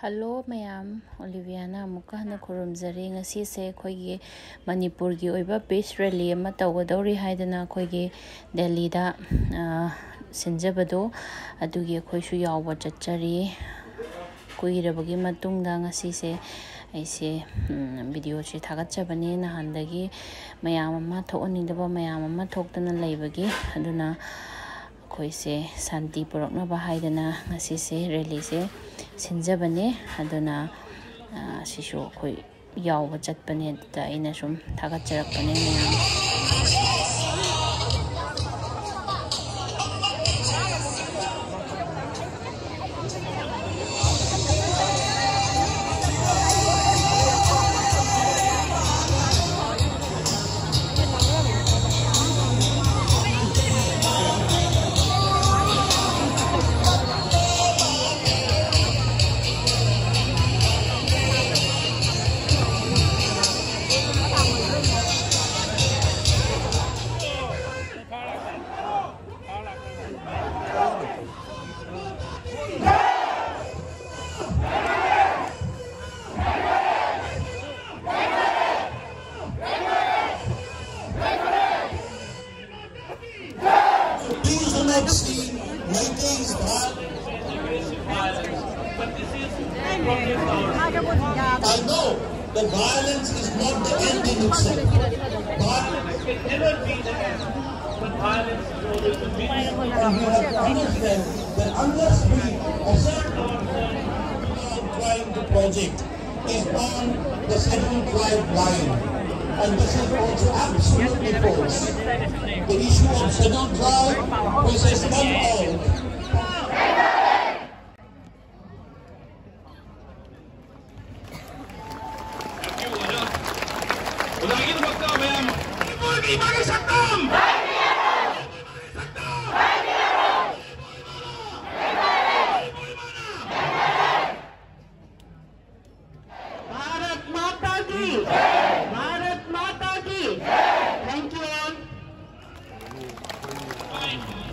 Hello mayam Oliviana amuka hana khurumjari ngasi se khoigi Manipur gi oiba peace rally ama tawgadori haidana khoigi Delhi da sinjabado adugi khoisu yawba chachari kuirabagi matungda ngasi se aise video chi thagachabani nahandagi mayam ama thoonindaba mayam ama thoktana leibagi aduna khoise santi purakna bahaidana ngasi se rally se sinjabane aduna sisho khoi yawba chatpane da ina sum thagachrakpane mayam I know that violence is not the end in itself, but it can never be the end. But violence is always the means. And we have to understand that unless we assert our tribe project is on the scheduled tribe line, and this is also absolutely false. The issue of scheduled tribe versus non-all.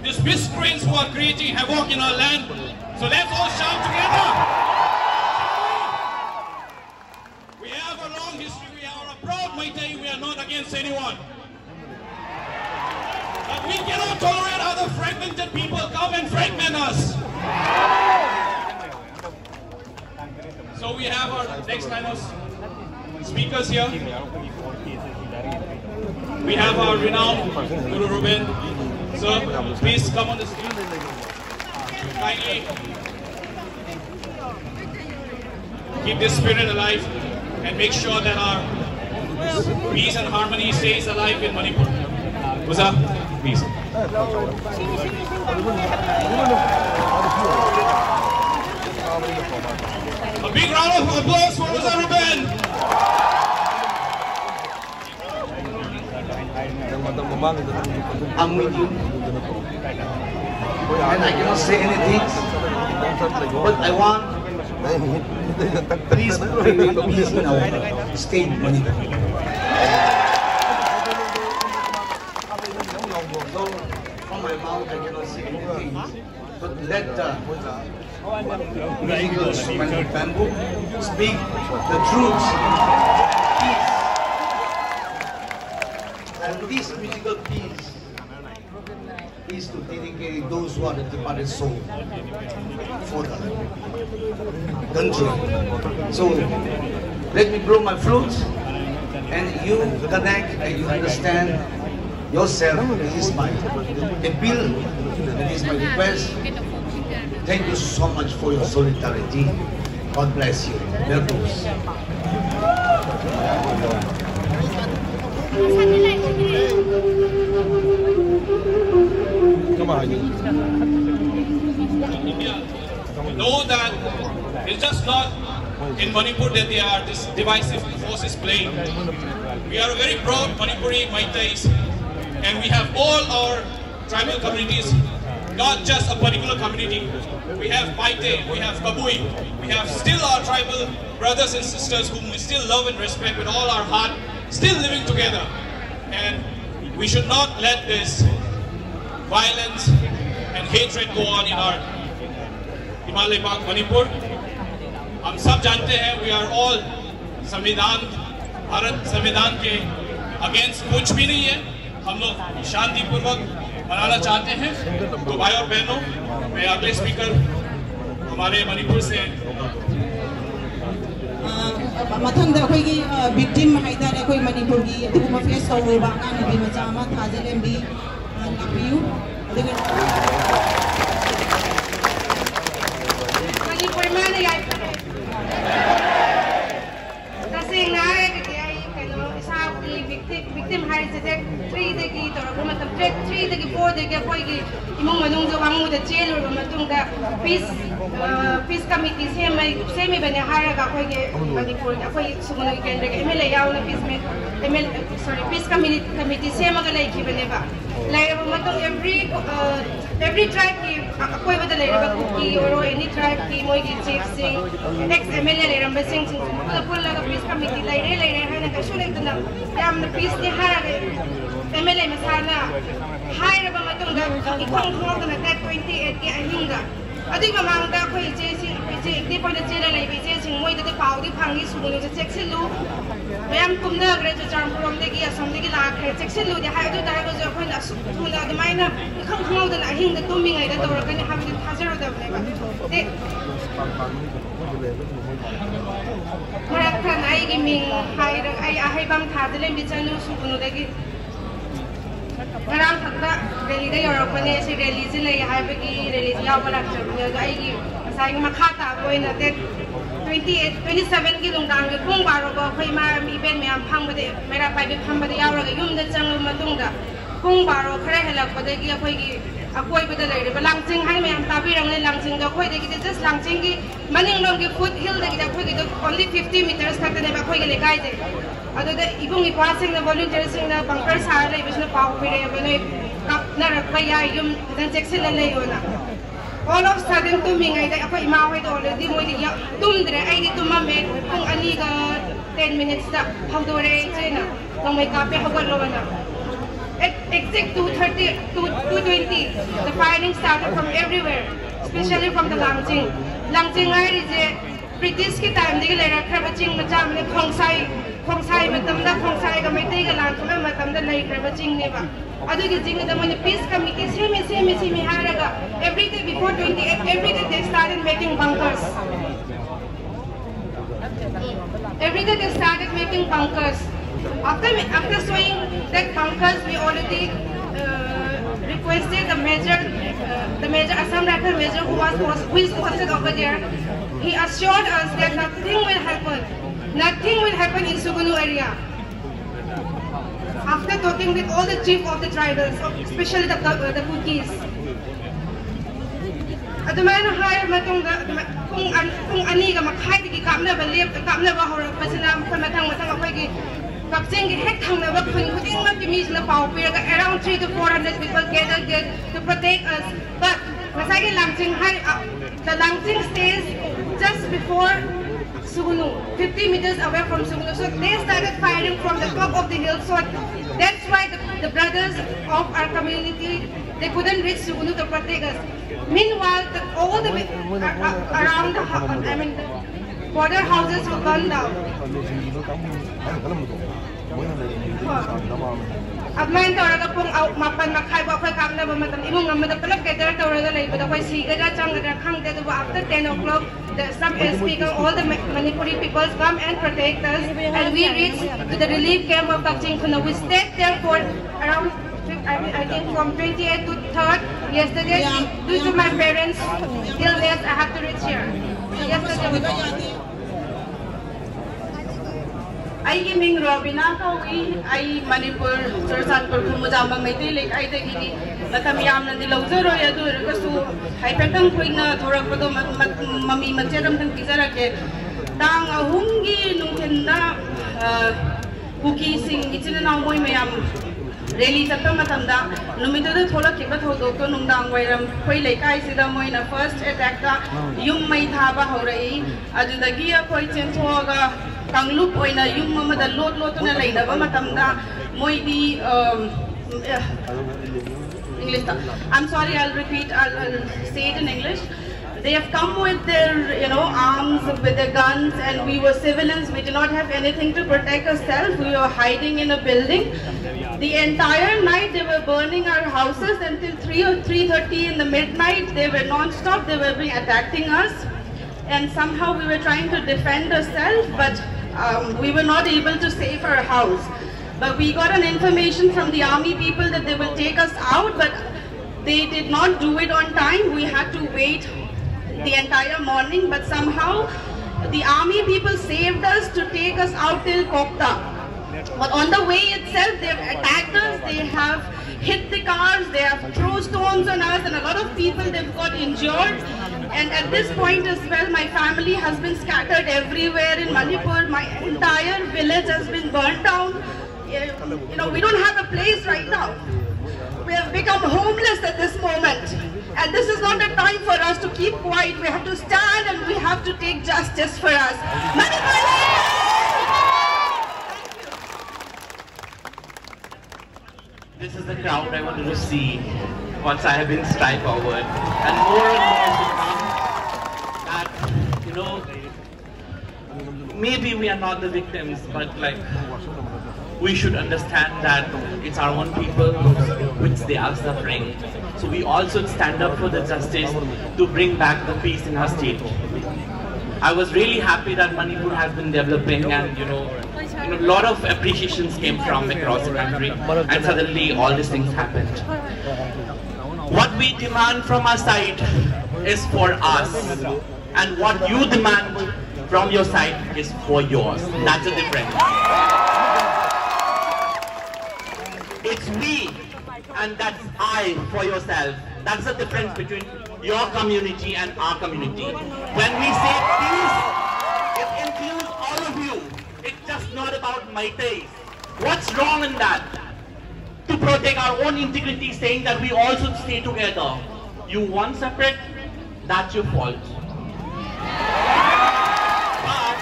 These miscreants who are creating havoc in our land. So let's all shout together. We have a long history. We are a proud Meitei. We are not against anyone. But we cannot tolerate other fragmented people come and fragment us. So we have our next line of speakers here. We have our renowned Guru Ruben. Sir, please come on the stage. Kindly keep this spirit alive and make sure that our peace and harmony stays alive in Manipur. Uza, please. A big round of applause for Uza Ruben. I'm with you, and I cannot say anything, but I want, please bring peace in our state, Manipur. So, from my mouth I cannot say anything, but let the musicals and bamboo speak the truth, peace. And this musical piece is to dedicate those who are the departed soul for the country. So let me blow my flute and you connect and you understand yourself. This is my appeal, that is my request. Thank you so much for your solidarity. God bless you. Welcome. Know that it's just not in Manipur that they are this divisive forces playing. We are a very proud Manipuri Meiteis, and we have all our tribal communities, not just a particular community. We have Meitei, we have Kabui, we have still our tribal brothers and sisters whom we still love and respect with all our heart, still living together. And we should not let this violence and hatred go on in our Himalaya Park, Manipur. हम सब जानते हैं we are all संविधान भारत संविधान के against कुछ भी नहीं है। हम लोग शांतिपूर्वक मनाना चाहते हैं। तो भाई और बहनों, मैं अगले स्पीकर हमारे मणिपुर से मथंग अखोगी विक्टिम हाइदारे अखोई मणिपुर की दुगुमा फेस तौरेबा आनाबी मचा अमा थाजलेंबी लापियु मणिपुर माने याय तसेंग ना कनो इसाकी विक्टिम हाइसे 3 दगी तोरबा मतम 3 दगी 4 दगी अखोगी इमुंग मनुंग जो वांगु the चेलुरबा मतुंगा peace committee semi bane haraga akhoi manipur akhoi sumuna kendra ke mla yauna peace committee sema ga lai ki bane ba lairaba matong every tribe ki akhoi bada lairaba kuki or any tribe ki moi ki chief sing ex mla lairamba sing pulla ga peace committee laire hana ka shule tuna yamna peace ni haraga mla masana hairaba matong ga ikong khong na 28 ki ahinga अभी ममांग अखोई इचे इतने point चेला लेबी इचे मोई दे पाउदी फांगी सुगुनु जे चेक्सिलु ma'am कुमना grey जो चांपुरम देगी असम देगी लाखे चेक्सिलु दे हाय दो तारगो जो अखोई असुथुना दमाइना इखं खंगौ दना अहिंग द तुमिंगाइ द तोरकनि हाबि थाजरो दबनेबा दे मराखा नाइगी मिंग हाइर आई आहाइबाम थादले बिचानु सुगुनु देगी Ngarang thakta rally da yorokpane si rally si lai haibagi rally yawa lakchabne ga aigi asai makha ta boina te 27 ki lungdang ge pung baro ba khoi ma event me am phang bade mera pai be phang bade yawa ga yum da chang matung da pung baro khare helak bade gi khoi gi akoi bade lai ba langching hai me am tabi rang le langching ga khoi de gi just langching gi maning long gi foot hill de gi da khoi gi only 50 meters ka de ba khoi gi le kai de अदुदा इबुंग इपासिंग ना volunteer सिंग ना bunker सार ले बिसना पाव पिरे बने cup ना रखबा या yum दन चेक्सिल ले योना all of sudden to mingai da ako ima hoy do already moi di tum dire ai di tum me kung ani ga 10 minutes da hawdore chena nong mai kape hawal lo na at exact 2:30 to 2:20 the firing started from everywhere, especially from the langching ai je British ki time de le rakha baching macha me khongsai matam da khongsai ga mai te ga lan thome matam da lai kra baching ne ba adu gi jing da mone peace committee semi haraga every day before 28 every day they started making bunkers after showing that bunkers we already requested the major Assam Rifle major who is posted over there. He assured us that nothing will happen in Sugunu area. After talking with all the chief of the tribals, especially the Kukis. Adumana hire matong kung ani ga makhai di kamna ba hor pasina matang akoy gi kapsing gi hek thang na ba khun khuding ma kimis na pau pira ga around 300 to 400 people gathered there to protect us. But masagi langching the langching stays just before Sugunu, 50 meters away from Sugunu. So they started firing from the top of the hill. So that's why the brothers of our community, they couldn't reach Sugunu to protect us. Meanwhile, all the around the border houses were burned down. Abmain tauraga pung mapan makai ba khoi kamna ba matam imong ngamada palak gather tauraga lai ba khoi sigada changada khangde do after 10 o'clock some speaker all the Manipuri people come and protect us and we reach to the relief camp of Kakching Khuna. We stayed there for around I think from 28th to 3rd yesterday due to my parents illness I have to reach here. So yesterday I ming Robina Kawi, I Manipur, Sursan Kurkumuzama Metelik, I think Matamiam and the Lozero Yadu, Hypecam Quina, Torakodo, Mami Materam and Pizarake, Tang a Hungi, Nukenda, Huki sing, it's in an Amoy Mayam, really Tatamatanda, Numita the Tola Kibato, Nundang, where Quay I see the Moina first attack, Yum might have a Horai, Adudagia Poitin Toga. Kanglup oina yung mamada lot na laina ba matamda moy di English ta. I'm sorry, I'll repeat, I'll say it in English. They have come with their, arms, with their guns, and we were civilians. We did not have anything to protect ourselves. We were hiding in a building. The entire night they were burning our houses until 3 or 3:30 in the midnight. They were non-stop. They were attacking us, and somehow we were trying to defend ourselves, but we were not able to save our house. But we got an information from the army people that they will take us out, but they did not do it on time. We had to wait the entire morning, but somehow the army people saved us to take us out till Kokta. But on the way itself, they have attacked us, they have hit the cars, they have thrown stones on us, and a lot of people, they've got injured. And at this point as well, my family has been scattered everywhere in Manipur. My entire village has been burnt down. We don't have a place right now. We have become homeless at this moment. And this is not a time for us to keep quiet. We have to stand and we have to take justice for us. This is the crowd I wanted to see once I have been strike forward. And more will come that, maybe we are not the victims, but we should understand that it's our own people which they are suffering. So we also stand up for the justice to bring back the peace in our state. I was really happy that Manipur has been developing, and a lot of appreciations came from across the country, and suddenly all these things happened. What we demand from our side is for us, and what you demand from your side is for yours. That's the difference. It's me, and that's I for yourself. That's the difference between your community and our community. When we say peace, it includes all of you. It's just not about Maitais. What's wrong in that? To protect our own integrity, saying that we all should stay together. You want separate? That's your fault. But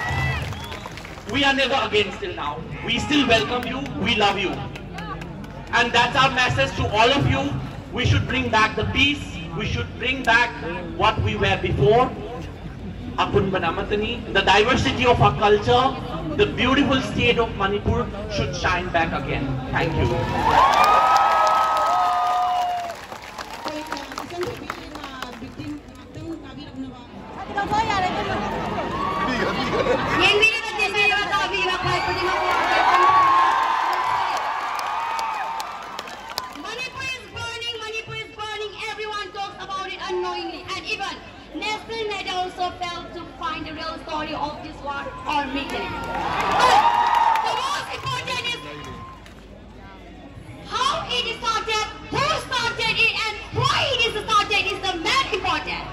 we are never against till now. We still welcome you. We love you. And that's our message to all of you. We should bring back the peace. We should bring back what we were before. The diversity of our culture, the beautiful state of Manipur should shine back again. Thank you. National media also failed to find the real story of this war or meeting. But the most important is how it started, who started it, and why it is started is the main important.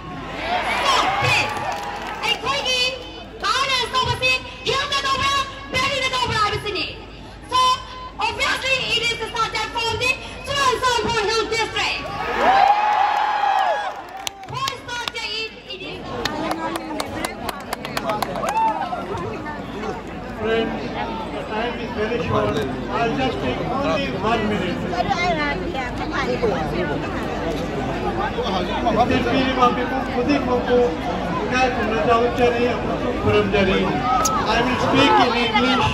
So please, including violence overseas, heal the Nobel, bury the Nobel overseas. So obviously it is started from the Jantar Hill district. Friends, the time is very short. I'll just take only 1 minute. I will speak in English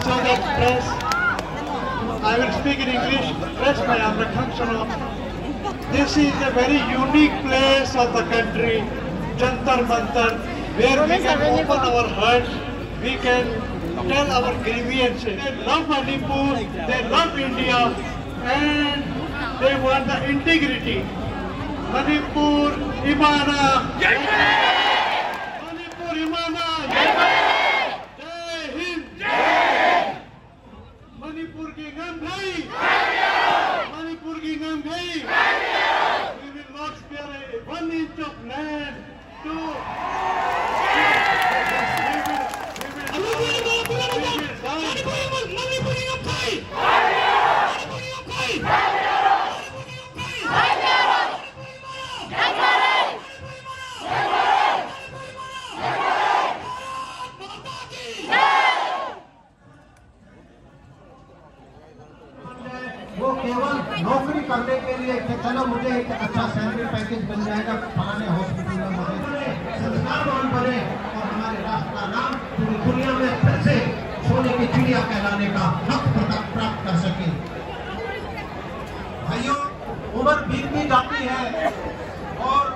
so that press. I will speak in English. Press my Amrakanchano. This is a very unique place of the country, Jantar Mantar, where we can open our hearts. We can tell our grievances. They love Manipur, they love India, and they want the integrity. Manipur, Imana! Manipur, Imana! Jai Hind! Manipur ki ngam bhai! Manipur ki ngam bhai! We will not spare 1 inch of land to... वो केवल नौकरी करने के लिए कि चलो मुझे एक अच्छा सैलरी पैकेज बन जाएगा फलाने हॉस्पिटल में मुझे कारवान बने और हमारे राष्ट्र का नाम पूरी दुनिया में फिर से सोने की चिड़िया कहलाने का हक प्राप्त कर सके। भाइयों, उम्र बीतती जाती है और